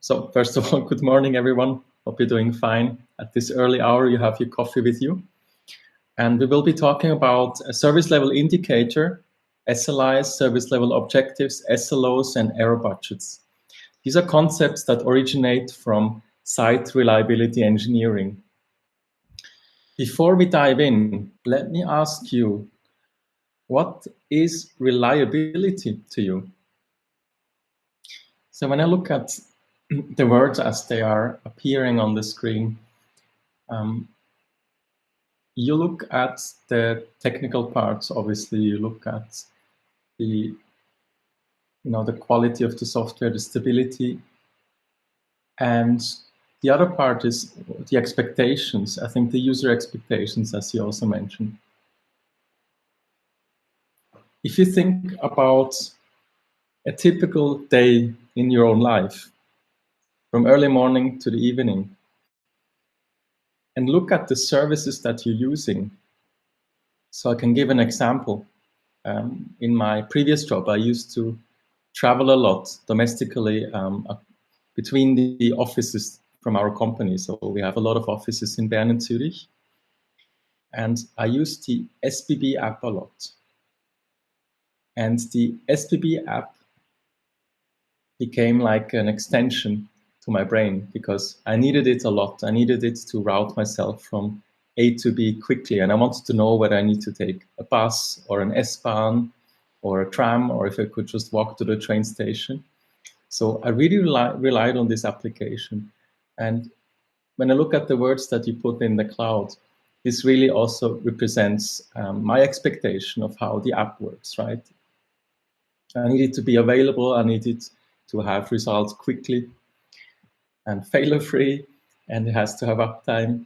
So first of all, good morning, everyone. Hope you're doing fine. At this early hour, you have your coffee with you. And we will be talking about a service level indicator, SLIs, service level objectives, SLOs, and error budgets. These are concepts that originate from site reliability engineering. Before we dive in, let me ask you, what is reliability to you? So when I look at the words as they are appearing on the screen, you look at the technical parts. Obviously, you look at the quality of the software, the stability, and the other part is the expectations. I think the user expectations, as you also mentioned. If you think about a typical day in your own life, from early morning to the evening, and look at the services that you're using. So I can give an example. In my previous job, I used to travel a lot domestically between the offices from our company. So we have a lot of offices in Bern and Zurich. And I used the SBB app a lot. And the SBB app became like an extension to my brain because I needed it a lot. I needed it to route myself from A to B quickly. And I wanted to know whether I need to take a bus or an S-Bahn or a tram, or if I could just walk to the train station. So I really relied on this application. And when I look at the words that you put in the cloud, this really also represents my expectation of how the app works, right? I need it to be available. I need it to have results quickly and failure-free, and it has to have uptime.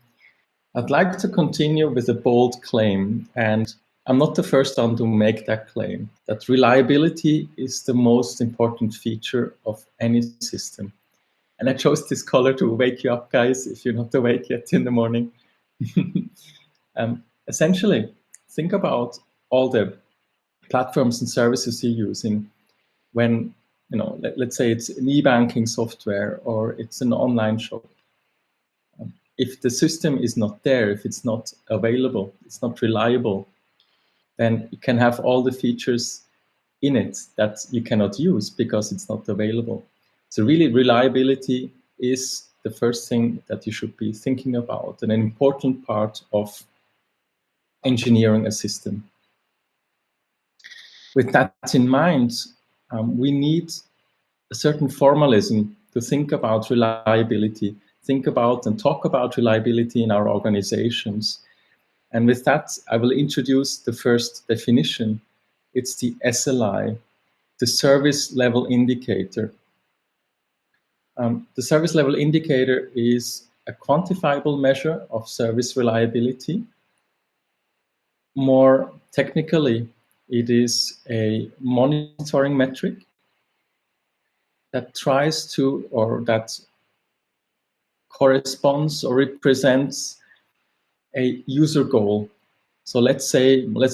I'd like to continue with a bold claim, and I'm not the first one to make that claim, that reliability is the most important feature of any system. And I chose this color to wake you up, guys, if you're not awake yet in the morning. Essentially, think about all the platforms and services you're using when, let's say it's an e-banking software or it's an online shop. If the system is not there, if it's not available, it's not reliable, then you can have all the features in it that you cannot use because it's not available. So really, reliability is the first thing that you should be thinking about and an important part of engineering a system. With that in mind, we need a certain formalism to think about reliability, think about and talk about reliability in our organizations. And with that, I will introduce the first definition. It's the SLI, the service level indicator. The service level indicator is a quantifiable measure of service reliability. More technically, it is a monitoring metric that tries to, or that corresponds or represents a user goal. So let's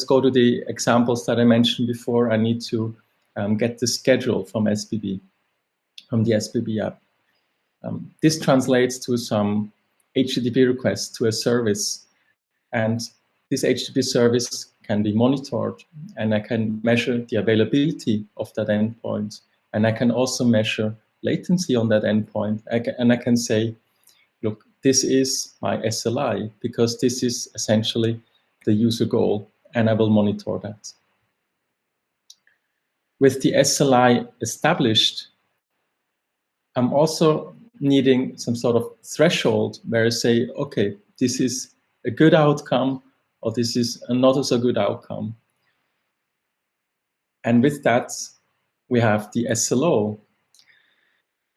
go to the examples that I mentioned before. I need to get the schedule from the SBB app. This translates to some HTTP requests to a service, and this HTTP service can be monitored, and I can measure the availability of that endpoint, and I can also measure latency on that endpoint, and I can say, look, this is my SLI because this is essentially the user goal, and I will monitor that. With the SLI established, I'm also needing some sort of threshold where I say, okay, this is a good outcome, or this is a not so good outcome. And with that, we have the SLO,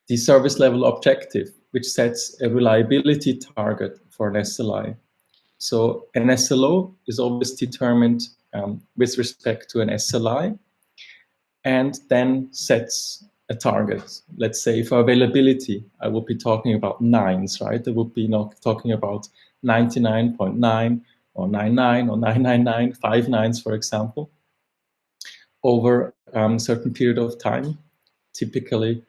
the service level objective, which sets a reliability target for an SLI. So an SLO is always determined with respect to an SLI, and then sets a target. Let's say for availability, I will be talking about nines, right? I would be not talking about 99.9 or 99 or 999, 5 nines, for example, over a certain period of time, typically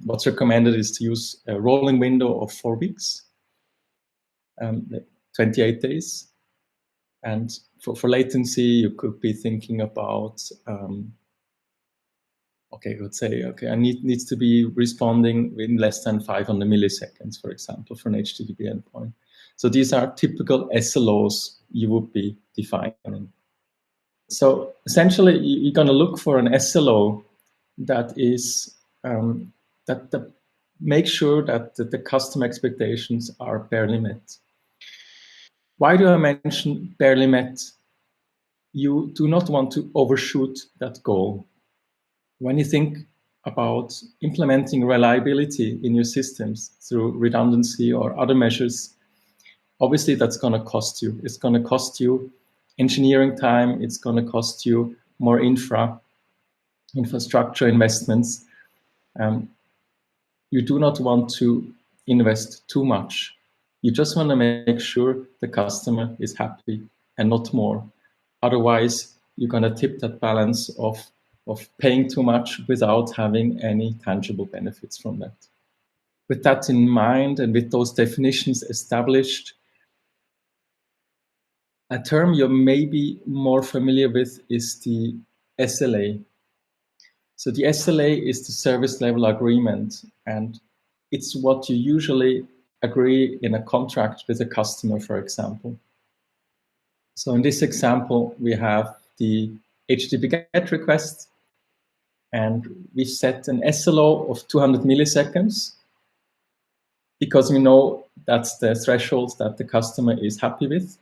What's recommended is to use a rolling window of 4 weeks, 28 days. And for latency, you could be thinking about, okay, let's say, okay, I needs to be responding in less than 500 milliseconds, for example, for an HTTP endpoint. So these are typical SLOs you would be defining. So essentially, you're going to look for an SLO that is that makes sure that the customer expectations are barely met. Why do I mention barely met? You do not want to overshoot that goal. When you think about implementing reliability in your systems through redundancy or other measures, obviously that's going to cost you. It's going to cost you engineering time. It's going to cost you more infrastructure investments. You do not want to invest too much. You just want to make sure the customer is happy and not more. Otherwise, you're going to tip that balance of paying too much without having any tangible benefits from that. With that in mind and with those definitions established, a term you're maybe more familiar with is the SLA. So the SLA is the service level agreement, and it's what you usually agree in a contract with a customer, for example. So in this example, we have the HTTP GET request, and we set an SLO of 200 milliseconds because we know that's the threshold that the customer is happy with.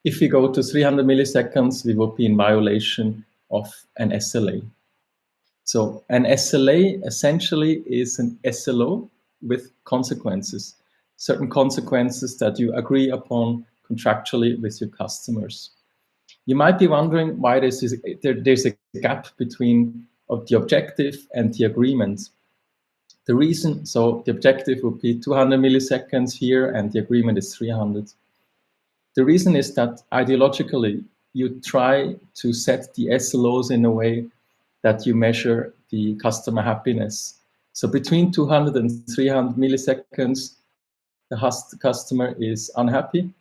If we go to 300 milliseconds, we will be in violation of an SLA. So an SLA essentially is an SLO with consequences, certain consequences that you agree upon contractually with your customers. You might be wondering why there's a gap between the objective and the agreement. The reason, so the objective would be 200 milliseconds here and the agreement is 300. The reason is that ideologically, you try to set the SLOs in a way that you measure the customer happiness. So between 200 and 300 milliseconds, the customer is unhappy,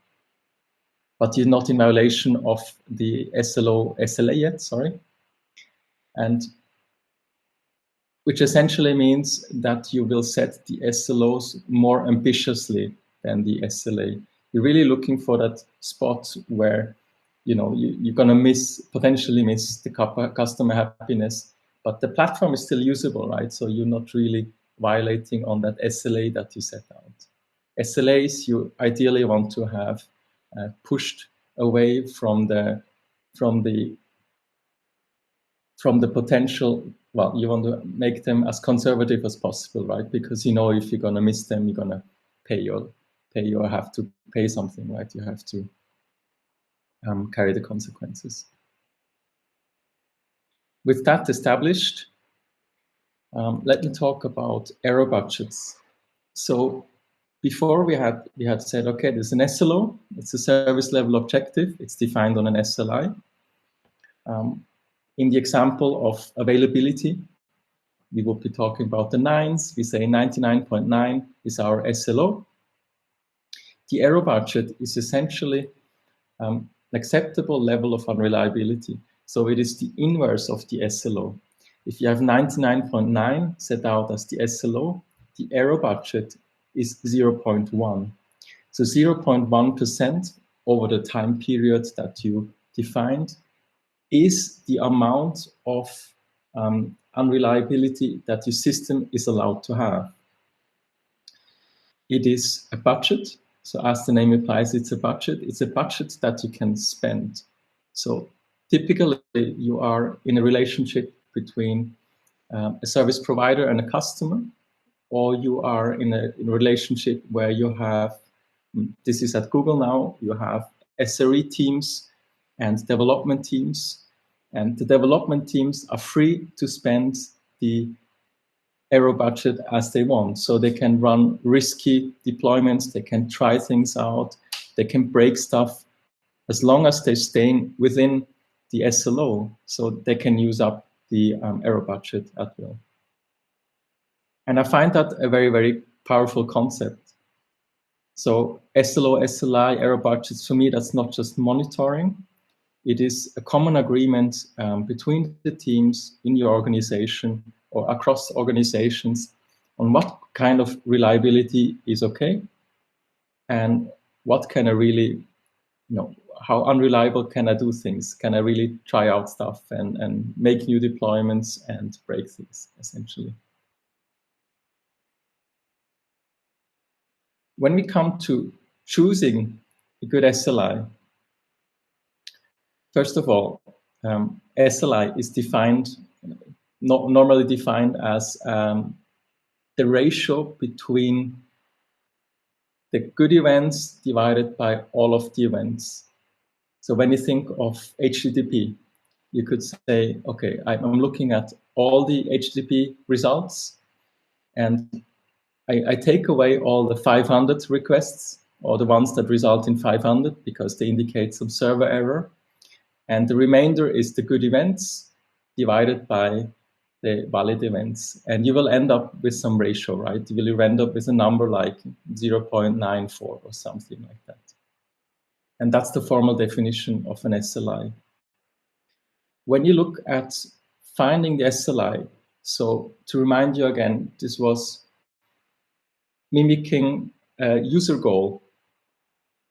but you're not in violation of the SLA yet, sorry. And which essentially means that you will set the SLOs more ambitiously than the SLA. You're really looking for that spot where you're going to potentially miss the customer happiness, but the platform is still usable, right? So you're not really violating on that SLA that you set out. SLAs you ideally want to have pushed away from the potential. Well, you want to make them as conservative as possible, right? Because if you're going to miss them, you're going to pay or have to pay something, right? You have to carry the consequences. With that established, let me talk about error budgets. So before we had said, okay, there's an SLO, it's a service level objective, it's defined on an SLI. In the example of availability, we will be talking about the 9s. We say 99.9 is our SLO. The error budget is essentially an acceptable level of unreliability. So it is the inverse of the SLO. If you have 99.9 set out as the SLO, the error budget is 0.1. So 0.1% over the time period that you defined is the amount of unreliability that your system is allowed to have. It is a budget. So as the name implies, it's a budget. It's a budget that you can spend. So typically, you are in a relationship between a service provider and a customer, or you are in a relationship where you have, this is at Google now, you have SRE teams and development teams. And the development teams are free to spend the error budget as they want. So they can run risky deployments, they can try things out, they can break stuff as long as they're staying within the SLO, so they can use up the error budget at will. And I find that a very, very powerful concept. So SLO, SLI, error budgets, for me, that's not just monitoring. It is a common agreement between the teams in your organization or across organizations on what kind of reliability is okay and what can I really, how unreliable can I do things? Can I really try out stuff and make new deployments and break things, essentially? When we come to choosing a good SLI, first of all, SLI is defined, normally defined as the ratio between the good events divided by all of the events. So when you think of HTTP, you could say, okay, I'm looking at all the HTTP results, and I take away all the 500 requests, or the ones that result in 500, because they indicate some server error. And the remainder is the good events divided by the valid events. And you will end up with some ratio, right? You will end up with a number like 0.94 or something like that. And that's the formal definition of an SLI. When you look at finding the SLI, so to remind you again, this was mimicking a user goal.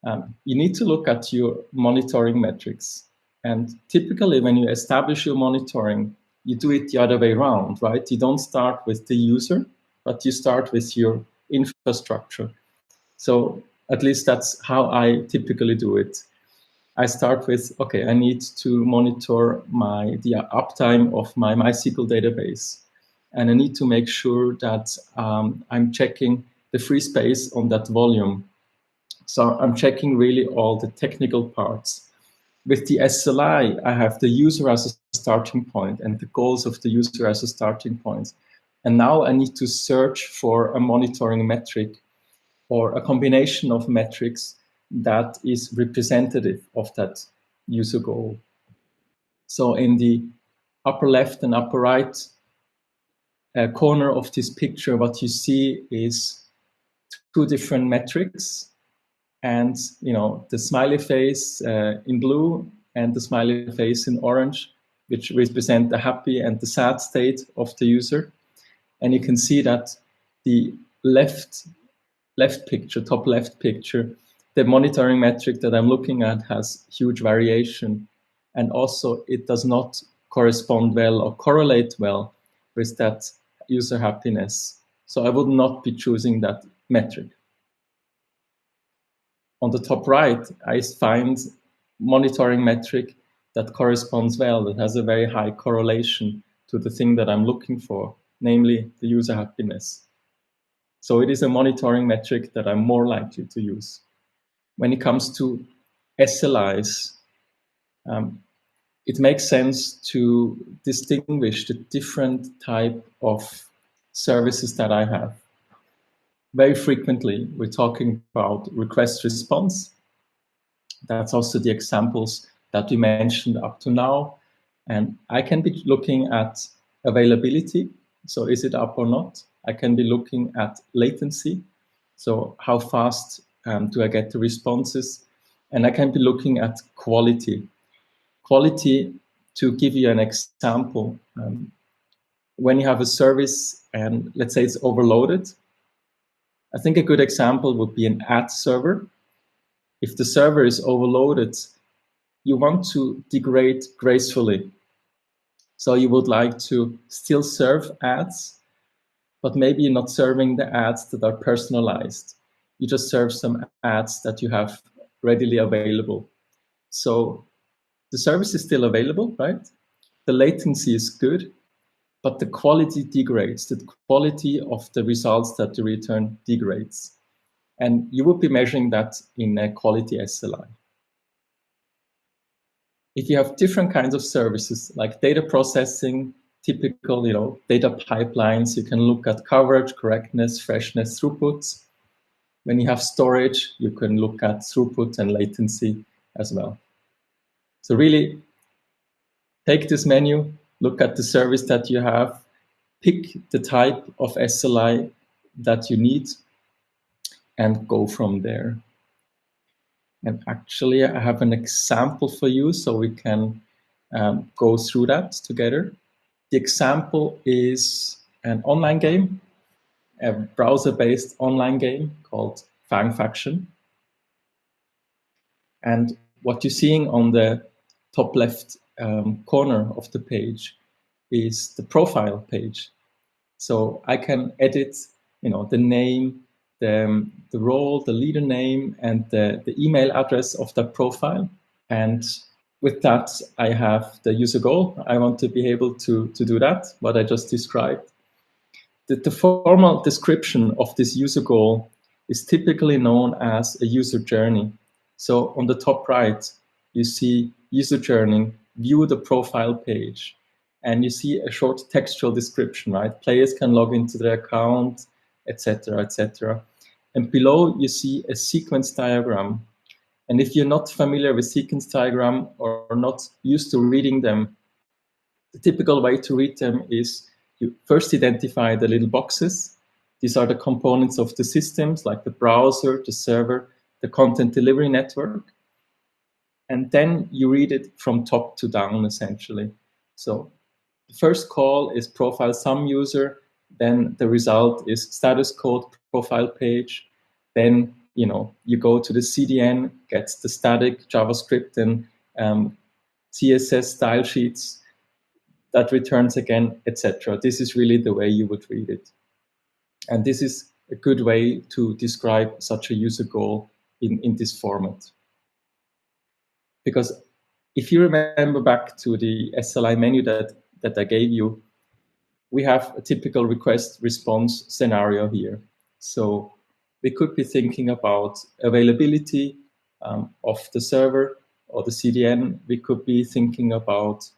You need to look at your monitoring metrics. And typically when you establish your monitoring, you do it the other way around, right? You don't start with the user, but you start with your infrastructure. So at least that's how I typically do it. I start with, okay, I need to monitor the uptime of my MySQL database. And I need to make sure that I'm checking the free space on that volume. So I'm checking really all the technical parts. With the SLI, I have the user as a starting point and the goals of the user as a starting point. And now I need to search for a monitoring metric or a combination of metrics that is representative of that user goal. So in the upper left and upper right corner of this picture, what you see is two different metrics. And the smiley face in blue and the smiley face in orange, which represent the happy and the sad state of the user. And you can see that the top left picture, the monitoring metric that I'm looking at has huge variation. And also it does not correspond well or correlate well with that user happiness. So I would not be choosing that metric. On the top right, I find monitoring metric that corresponds well, that has a very high correlation to the thing that I'm looking for, namely the user happiness. So it is a monitoring metric that I'm more likely to use. When it comes to SLIs, it makes sense to distinguish the different type of services that I have. Very frequently, we're talking about request response. That's also the examples that we mentioned up to now. And I can be looking at availability. So is it up or not? I can be looking at latency. So how fast do I get the responses? And I can be looking at quality. Quality, to give you an example, when you have a service and let's say it's overloaded, I think a good example would be an ad server. If the server is overloaded, you want to degrade gracefully. So you would like to still serve ads, but maybe you're not serving the ads that are personalized. You just serve some ads that you have readily available. So the service is still available, right? The latency is good, but the quality degrades. The quality of the results that you return degrades. And you would be measuring that in a quality SLI. If you have different kinds of services like data processing, typical data pipelines, you can look at coverage, correctness, freshness, throughput. When you have storage, you can look at throughput and latency as well. So really take this menu, look at the service that you have, pick the type of SLI that you need, and go from there. And actually, I have an example for you, so we can go through that together. The example is an online game, a browser-based online game called Fang Faction. And what you're seeing on the top left corner of the page is the profile page. So I can edit, the name, the role, the leader name, and the email address of that profile. And with that, I have the user goal. I want to be able to do that, what I just described. The formal description of this user goal is typically known as a user journey. So on the top right, you see user journey, view the profile page, and you see a short textual description, right? Players can log into their account, etc., etc. And below, you see a sequence diagram. And if you're not familiar with sequence diagram or not used to reading them, the typical way to read them is you first identify the little boxes. These are the components of the systems, like the browser, the server, the content delivery network. And then you read it from top to down, essentially. So the first call is profile some user. Then the result is status code profile page. Then you go to the CDN, gets the static JavaScript and CSS style sheets that returns again, etc. This is really the way you would read it. And this is a good way to describe such a user goal in this format. Because if you remember back to the SLI menu that I gave you, we have a typical request response scenario here. So we could be thinking about availability of the server or the CDN. We could be thinking about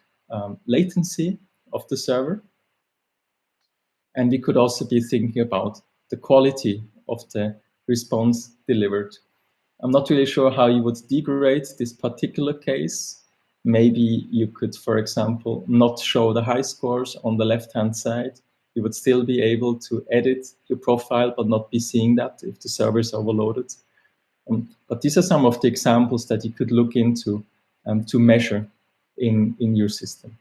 latency of the server. And we could also be thinking about the quality of the response delivered. I'm not really sure how you would degrade this particular case. Maybe you could, for example, not show the high scores on the left-hand side. You would still be able to edit your profile, but not be seeing that if the server is overloaded. But these are some of the examples that you could look into to measure in your system.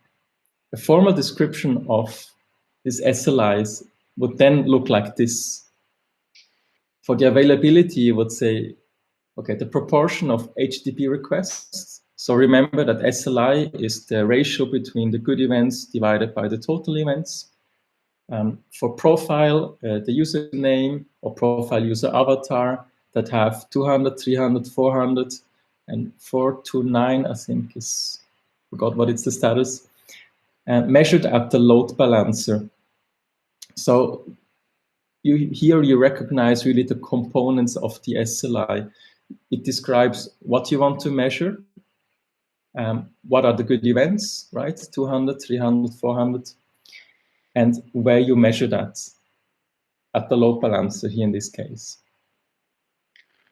A formal description of these SLIs would then look like this. For the availability, you would say, okay, the proportion of HTTP requests. So remember that SLI is the ratio between the good events divided by the total events. For profile, the username or profile user avatar that have 200, 300, 400, and 429, I think is, forgot what it's the status, measured at the load balancer. So here you recognize really the components of the SLI. It describes what you want to measure, what are the good events, right? 200, 300, 400, and where you measure that at the load balancer here in this case.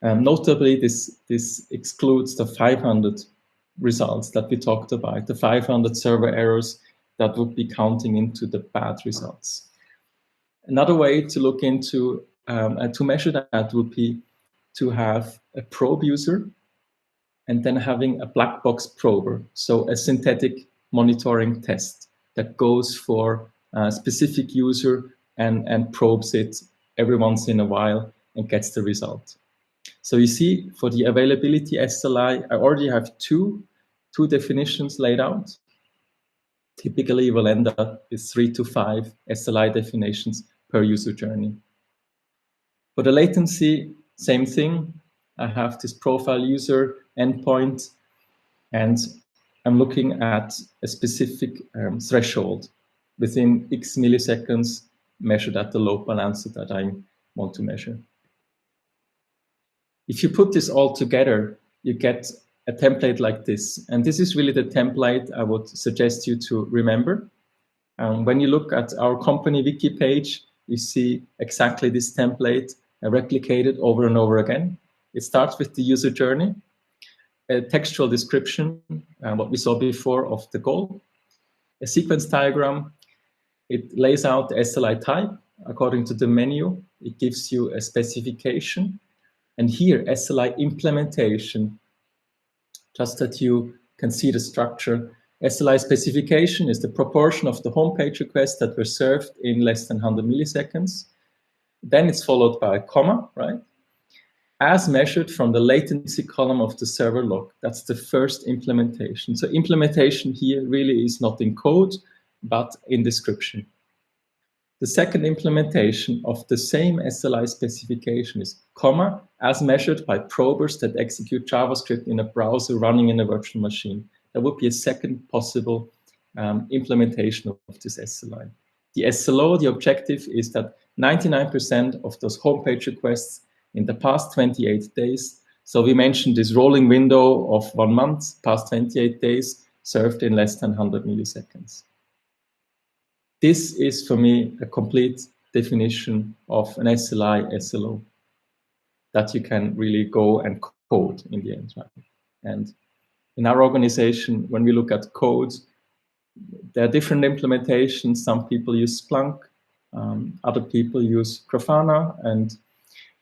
Notably, this excludes the 500 results that we talked about, the 500 server errors that would be counting into the bad results. Another way to look into, to measure that would be to have a probe user and then having a black box prober, so a synthetic monitoring test that goes for a specific user and probes it every once in a while and gets the result. So you see, for the availability SLI, I already have two definitions laid out. Typically, you will end up with 3 to 5 SLI definitions per user journey. For the latency, same thing. I have this profile user endpoint, and I'm looking at a specific threshold within X milliseconds measured at the load balancer that I want to measure. If you put this all together, you get a template like this. And this is really the template I would suggest you to remember. When you look at our company wiki page, you see exactly this template replicated over and over again. It starts with the user journey, a textual description, what we saw before of the goal, a sequence diagram, It lays out the SLI type according to the menu. It gives you a specification. And here, SLI implementation, just that you can see the structure. SLI specification is the proportion of the homepage requests that were served in less than 100 milliseconds. Then it's followed by a comma, right? As measured from the latency column of the server log. That's the first implementation. So implementation here really is not in code, but in description. The second implementation of the same SLI specification is comma, as measured by probers that execute JavaScript in a browser running in a virtual machine. That would be a second possible implementation of this SLI. The SLO, the objective is that 99% of those homepage requests in the past 28 days, so we mentioned this rolling window of 1 month, past 28 days, served in less than 100 milliseconds. This is, for me, a complete definition of an SLI, SLO, that you can really go and code in the end, right? And in our organization, when we look at code, there are different implementations. Some people use Splunk, other people use Grafana, and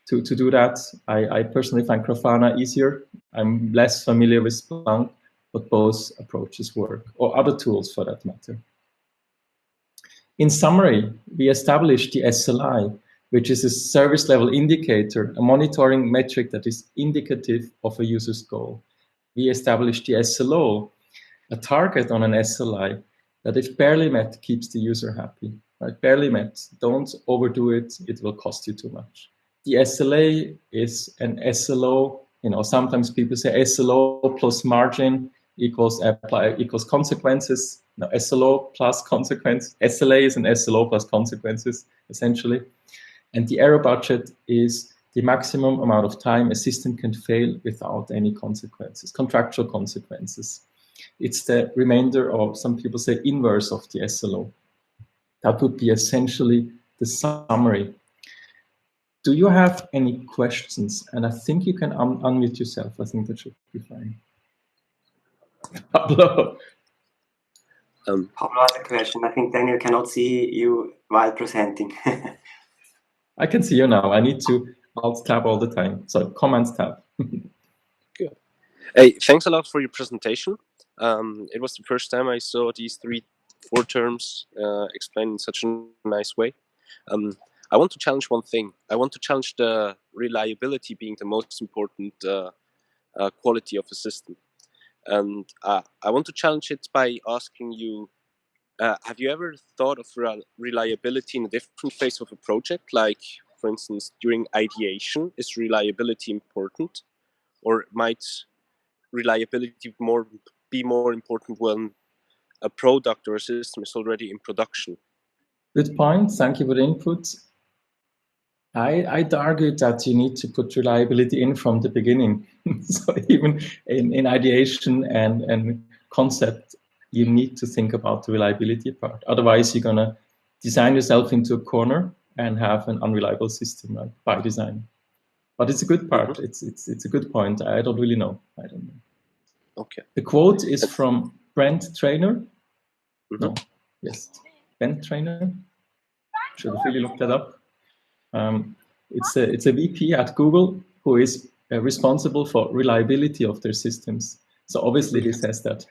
to do that, I personally find Grafana easier. I'm less familiar with Splunk, but both approaches work, or other tools for that matter. In summary, we established the SLI, which is a service level indicator, a monitoring metric that is indicative of a user's goal. We established the SLO, a target on an SLI that if barely met, keeps the user happy. Right? Barely met, don't overdo it, it will cost you too much. The SLA is an SLO, sometimes people say SLO plus margin equals consequences. No, SLO plus consequence. SLA is an SLO plus consequences, essentially. And the error budget is the maximum amount of time a system can fail without any consequences, contractual consequences. It's the remainder, or some people say inverse of the SLO. That would be essentially the summary. Do you have any questions? And I think you can unmute yourself. I think that should be fine. Pablo. Pablo has a question. I think Daniel cannot see you while presenting. I can see you now. I need to Alt tab all the time. So Commands tab. Good. Hey, thanks a lot for your presentation. It was the first time I saw these 4 terms explained in such a nice way. I want to challenge one thing. I want to challenge the reliability being the most important quality of a system. And I want to challenge it by asking you, have you ever thought of reliability in a different phase of a project? Like, for instance, during ideation, is reliability important? Or might reliability be more important when a product or a system is already in production? Good point. Thank you for the input. I'd argue that you need to put reliability in from the beginning. So even in ideation and concept, you need to think about the reliability part. Otherwise, you're going to design yourself into a corner and have an unreliable system, right, by design. But it's a good part. Mm-hmm. It's a good point. I don't really know. I don't know. Okay. The quote is from Brent Trainer. Mm-hmm. No. Yes. Brent Trainer. Should have really looked that up. It's a VP at Google who is responsible for reliability of their systems. So obviously he says that.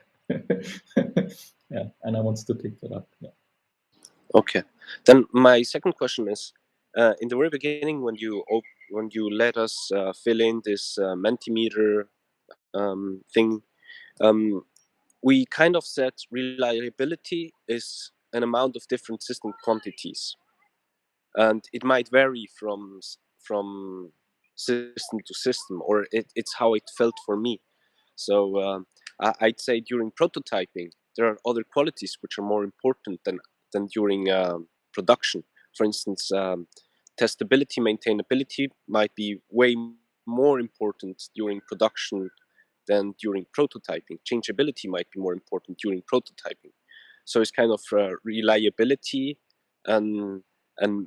Yeah, and I wanted to pick that up. Yeah. Okay. Then my second question is, in the very beginning, when you let us fill in this Mentimeter thing, we kind of said reliability is an amount of different system quantities. And it might vary from system to system, or it's how it felt for me. So I'd say during prototyping, there are other qualities which are more important than during production. For instance, testability, maintainability might be way more important during production than during prototyping. Changeability might be more important during prototyping. So it's kind of reliability and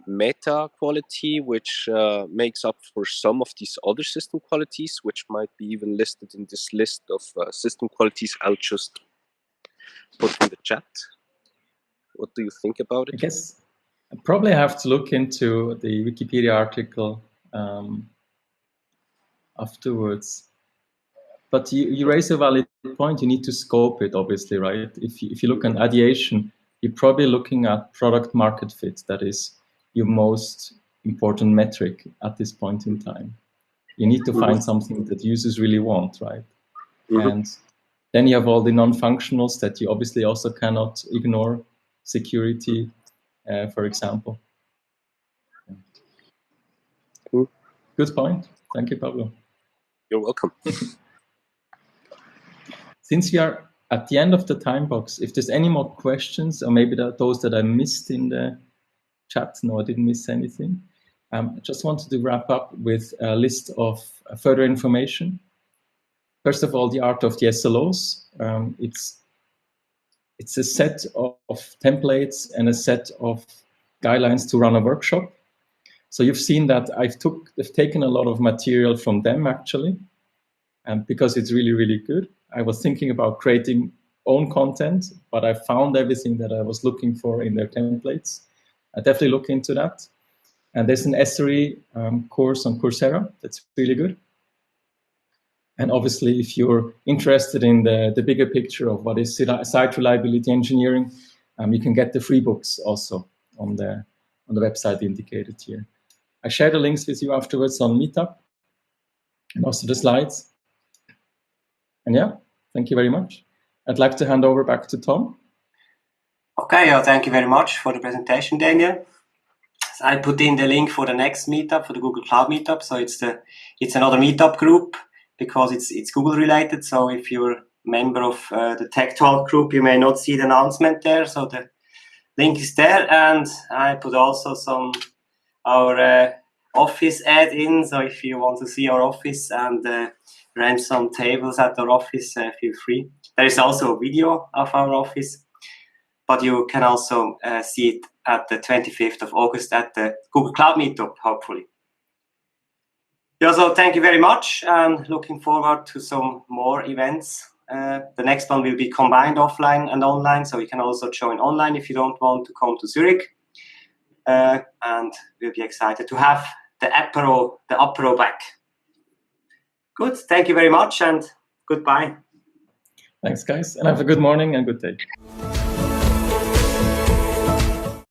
meta quality, which makes up for some of these other system qualities, which might be even listed in this list of system qualities I'll just put in the chat. What do you think about it? I guess I probably have to look into the Wikipedia article afterwards. But you raise a valid point. You need to scope it, obviously, right? If you look at ideation, you're probably looking at product market fit. That is your most important metric at this point in time. You need to find something that users really want, right? And then you have all the non-functionals that you obviously also cannot ignore. Security, for example. Good point. Thank you, Pablo. You're welcome. Since we are at the end of the time box, if there's any more questions, or maybe those that I missed in the chat, no, I didn't miss anything. I just wanted to wrap up with a list of further information. First of all, the art of the SLOs. It's a set of templates and a set of guidelines to run a workshop. So you've seen that I've taken a lot of material from them, actually, because it's really, really good. I was thinking about creating own content, but I found everything that I was looking for in their templates. I definitely look into that. And there's an SRE course on Coursera that's really good. And obviously, if you're interested in the bigger picture of what is site reliability engineering, you can get the free books also on the website indicated here. I share the links with you afterwards on Meetup and also the slides. And yeah, thank you very much. I'd like to hand over back to Tom. Okay, thank you very much for the presentation, Daniel. So I put in the link for the next meetup, for the Google Cloud meetup. So it's another meetup group because it's Google related. So if you're a member of the Tech Talk group, you may not see the announcement there. So the link is there, and I put also our office ad in. So if you want to see our office and rent some tables at our office, feel free. There is also a video of our office, but you can also see it at the 25th of August at the Google Cloud Meetup, hopefully. Yeah, so thank you very much, and looking forward to some more events. The next one will be combined offline and online, so you can also join online if you don't want to come to Zurich. And we'll be excited to have the apero back. Good, thank you very much, and goodbye. Thanks, guys, and have a good morning and good day.